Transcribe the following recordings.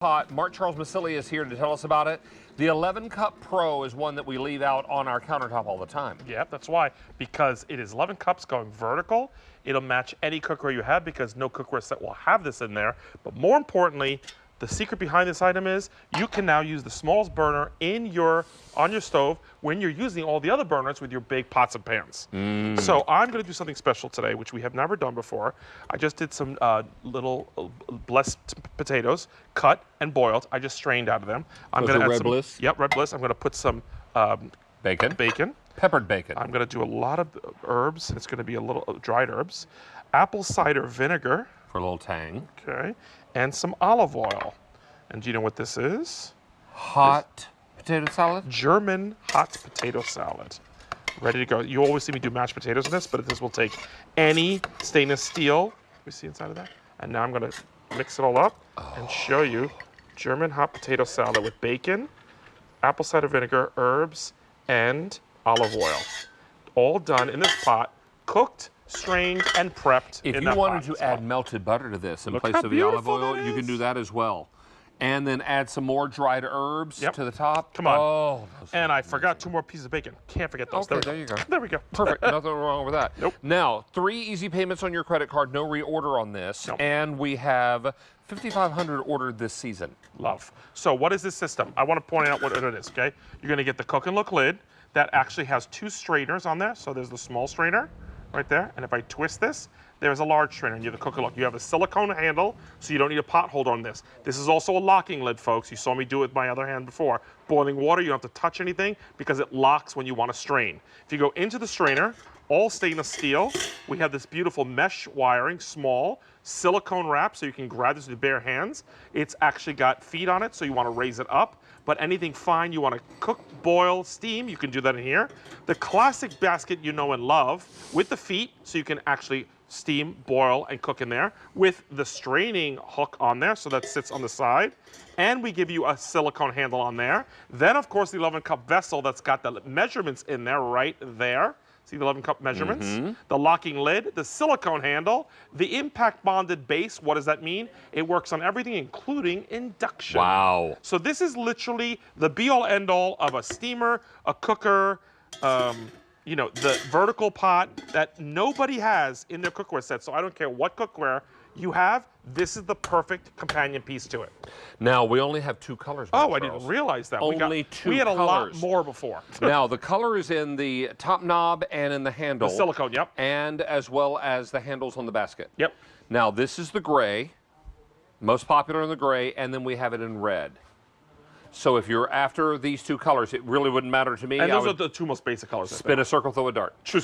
Pot. Mark Charles Massili is here to tell us about it. The 11 Cup Pro is one that we leave out on our countertop all the time. Yeah, that's why. Because it is 11 cups going vertical. It'll match any cookware you have because no cookware set will have this in there. But more importantly, the secret behind this item is you can now use the smallest burner on your stove when you're using all the other burners with your big pots and pans. So I'm going to do something special today, which we have never done before. I just did some little blessed potatoes, cut and boiled. I just strained out of them. I'm going to add Red some, Bliss? Yep, Red Bliss. I'm going to put some bacon. Peppered bacon. I'm going to do a lot of herbs. It's going to be a little dried herbs. Apple cider vinegar. For a little tang. Okay. And some olive oil. And do you know what this is? Hot potato salad? German hot potato salad. Ready to go. You always see me do mashed potatoes in this, but this will take any stainless steel. We see inside of that. And now I'm going to mix it all up and show you German hot potato salad with bacon, apple cider vinegar, herbs, and olive oil. All done in this pot, cooked, strained, and prepped. If you wanted to add melted butter to this in place of the olive oil, you can do that as well. And then add some more dried herbs to the top. Come on. Oh, and I forgot 2 more pieces of bacon. Can't forget those. Okay, there you go. There we go. Perfect. Nothing wrong with that. Nope. Now, 3 easy payments on your credit card, no reorder on this. Nope. And we have 5,500 ordered this season. Love. So what is this system? I want to point out what it is, okay? You're going to get the Cook and Look lid that actually has 2 strainers on there. So there's the small strainer right there. And if I twist this, there's a large strainer, and you have the Cook and Look. You have a silicone handle, so you don't need a pot holder on this. This is also a locking lid, folks. You saw me do it with my other hand before. Boiling water, you don't have to touch anything because it locks when you want to strain. If you go into the strainer, all stainless steel, we have this beautiful mesh wiring, small, silicone wrap, so you can grab this with bare hands. It's actually got feet on it, so you want to raise it up. But anything fine you want to cook, boil, steam, you can do that in here. The classic basket you know and love with the feet, so you can actually steam, boil, and cook in there with the straining hook on there, so that sits on the side. And we give you a silicone handle on there. Then, of course, the 11 cup vessel that's got the measurements in there right there. See the 11 cup measurements? The locking lid, the silicone handle, the impact bonded base. What does that mean? It works on everything, including induction. Wow. So this is literally the be-all, end-all of a steamer, a cooker, you know, the vertical pot that nobody has in their cookware set. So I don't care what cookware you have, this is the perfect companion piece to it. Now, we only have 2 colors. Oh, I didn't realize that. Only 2 We had a colors. lot more before. Now, the color is in the top knob and in the handle. The silicone, yep. And as well as the handles on the basket. Yep. Now, this is the gray, most popular in the gray, and then we have it in red. So if you're after these 2 colors, it really wouldn't matter to me. And those are the 2 most basic colors. Spin a circle, throw a dart. True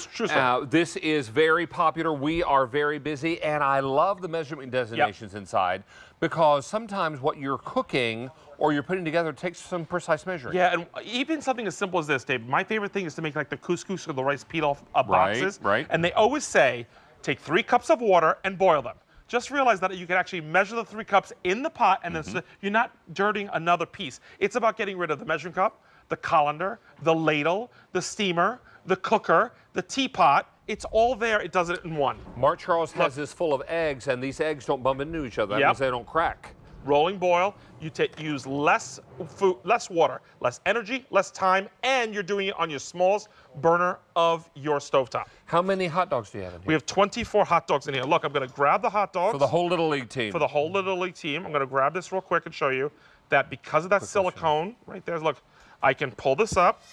This is very popular. We are very busy, and I love the measurement designations inside because sometimes what you're cooking or you're putting together takes some precise measuring. Yeah, and even something as simple as this, Dave. My favorite thing is to make like the couscous or the rice pilaf boxes. Right. And they always say, take 3 cups of water and boil them. Just realize that you can actually measure the 3 cups in the pot, and then you're not dirtying another piece. It's about getting rid of the measuring cup, the colander, the ladle, the steamer, the cooker, the teapot. It's all there. It does it in one. Mark Charles has this full of eggs, and these eggs don't bump into each other. That means they don't crack. Rolling boil, you use less food, less water, less energy, less time, and you're doing it on your smallest burner of your stovetop. How many hot dogs do you have in here? We have 24 hot dogs in here. Look, I'm going to grab the hot dogs. For the whole Little League team. For the whole Little League team. I'm going to grab this real quick and show you that because of that silicone right there, look, I can pull this up.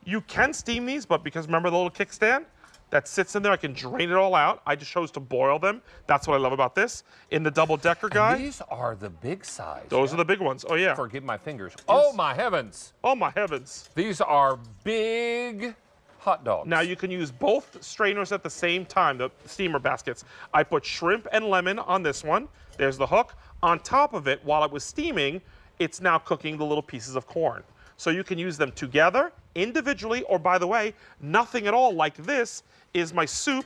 You can steam these, but because remember the little kickstand that sits in there, I can drain it all out. I just chose to boil them. That's what I love about this. In the double-decker guy. These are the big size. Those are the big ones. Oh, yeah. Forgive my fingers. Oh, my heavens. Oh, my heavens. These are big hot dogs. Now, you can use both strainers at the same time, the steamer baskets. I put shrimp and lemon on this one. There's the hook. On top of it, while it was steaming, it's now cooking the little pieces of corn. So you can use them together, individually, or by the way, nothing at all like this is my soup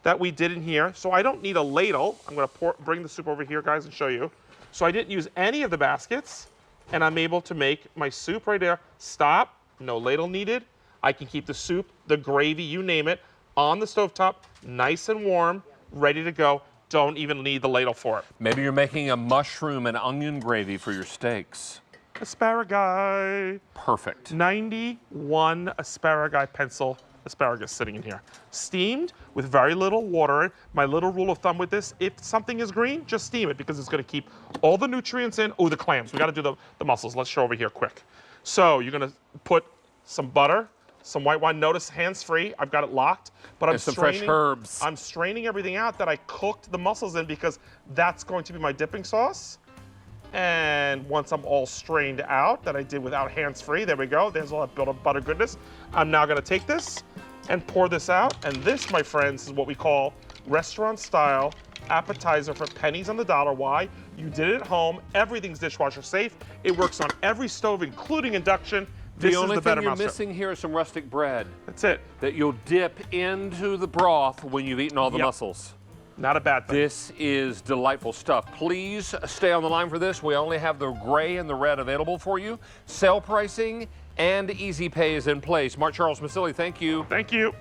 that we did in here. So I don't need a ladle. I'm going to bring the soup over here, guys, and show you. So I didn't use any of the baskets, and I'm able to make my soup right there. Stop. No ladle needed. I can keep the soup, the gravy, you name it, on the stovetop, nice and warm, ready to go. don't even need the ladle for it. Maybe you're making a mushroom and onion gravy for your steaks. Asparagus. Perfect. 91 asparagus pencil asparagus sitting in here. Steamed with very little water. My little rule of thumb with this, if something is green, just steam it because it's going to keep all the nutrients in. Oh, the clams. We got to do the mussels. Let's show over here quick. So you're going to put some butter, some white wine. Notice hands-free. I've got it locked. But I'm some fresh herbs. I'm straining everything out that I cooked the mussels in because that's going to be my dipping sauce. And once I'm all strained out, that I did without hands-free, there we go. There's all that built-up butter goodness. I'm now going to take this and pour this out. And this, my friends, is what we call restaurant-style appetizer for pennies on the dollar. Why? You did it at home. Everything's dishwasher safe. It works on every stove, including induction. This the only is the better thing you're mousetrap. missing here is some rustic bread. That's it. That you'll dip into the broth when you've eaten all the mussels. Not a bad thing. This is delightful stuff. Please stay on the line for this. We only have the gray and the red available for you. Sale pricing and easy pay is in place. Mark Charles Masilli, thank you. Thank you.